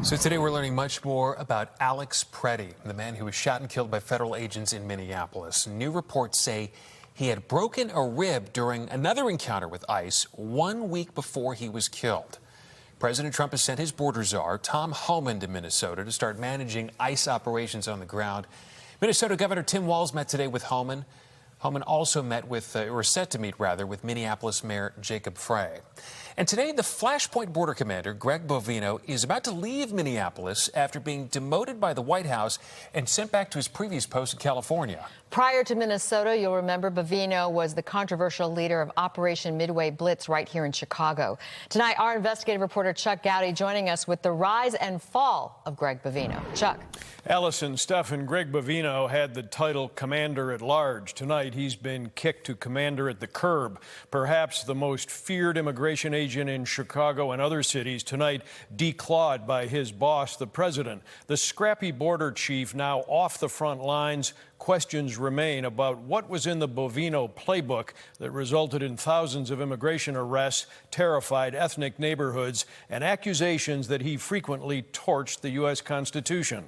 So today we're learning much more about Alex Preddy, the man who was shot and killed by federal agents in Minneapolis. New reports say he had broken a rib during another encounter with ICE 1 week before he was killed. President Trump has sent his border czar, Tom Homan, to Minnesota to start managing ICE operations on the ground. Minnesota Governor Tim Walz met today with Homan. Homan also met with, or set to meet rather, with Minneapolis Mayor Jacob Frey. And today, the flashpoint border commander, Greg Bovino, is about to leave Minneapolis after being demoted by the White House and sent back to his previous post in California. Prior to Minnesota, you'll remember Bovino was the controversial leader of Operation Midway Blitz right here in Chicago. Tonight, our investigative reporter Chuck Goudie joining us with the rise and fall of Greg Bovino. Chuck. Allison, Steph, and Greg Bovino had the title Commander at Large. Tonight, he's been kicked to Commander at the curb. Perhaps the most feared immigration agent in Chicago and other cities, tonight declawed by his boss, the president. The scrappy border chief now off the front lines. Questions remain about what was in the Bovino playbook that resulted in thousands of immigration arrests, terrified ethnic neighborhoods, and accusations that he frequently torched the U.S. Constitution.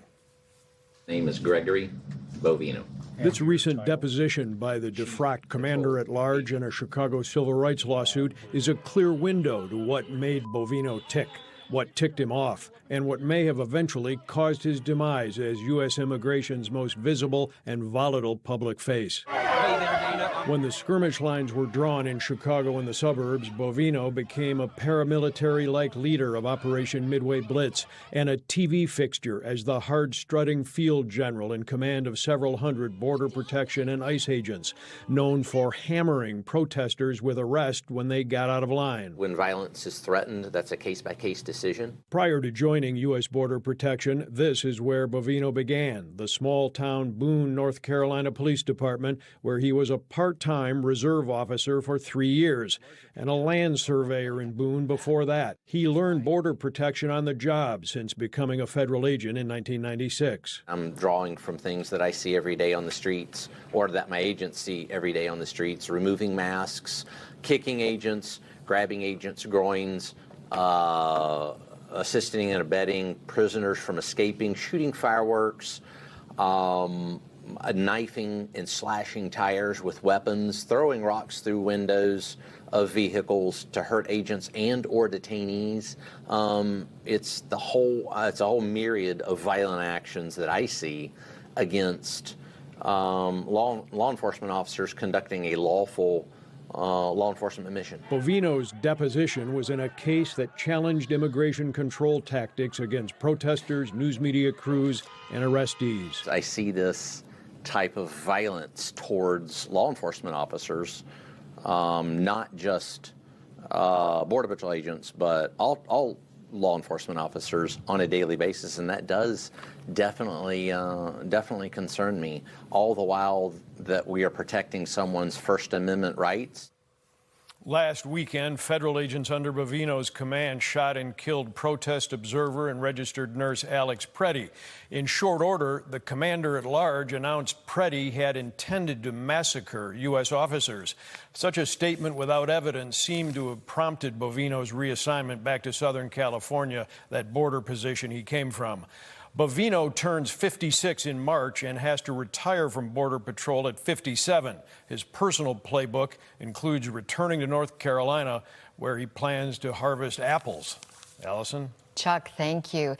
Name is Gregory Bovino. This recent deposition by the defrocked commander at large in a Chicago civil rights lawsuit is a clear window to what made Bovino tick, what ticked him off, and what may have eventually caused his demise as U.S. immigration's most visible and volatile public face. When the skirmish lines were drawn in Chicago and the suburbs, Bovino became a paramilitary-like leader of Operation Midway Blitz and a TV fixture as the hard-strutting field general in command of several hundred border protection and ICE agents, known for hammering protesters with arrest when they got out of line. When violence is threatened, that's a case-by-case decision. Prior to joining U.S. Border Protection, this is where Bovino began, the small-town Boone, North Carolina Police Department, where he was a part-time reserve officer for 3 years and a land surveyor in Boone before that. He learned border protection on the job since becoming a federal agent in 1996. I'm drawing from things that I see every day on the streets, or that my agents see every day on the streets: removing masks, kicking agents, grabbing agents' groins, assisting and abetting prisoners from escaping, shooting fireworks, knifing and slashing tires with weapons, throwing rocks through windows of vehicles to hurt agents and or detainees. It's a whole myriad of violent actions that I see against law enforcement officers conducting a lawful law enforcement mission. Bovino's deposition was in a case that challenged immigration control tactics against protesters, news media crews, and arrestees. I see this type of violence towards law enforcement officers, not just Border Patrol agents, but all law enforcement officers on a daily basis, and that does definitely concern me, all the while that we are protecting someone's First Amendment rights. Last weekend, federal agents under Bovino's command shot and killed protest observer and registered nurse Alex Preddy. In short order, the commander at large announced Preddy had intended to massacre U.S. officers. Such a statement without evidence seemed to have prompted Bovino's reassignment back to Southern California, that border position he came from. Bovino turns 56 in March and has to retire from Border Patrol at 57. His personal playbook includes returning to North Carolina, where he plans to harvest apples. Allison? Chuck, thank you.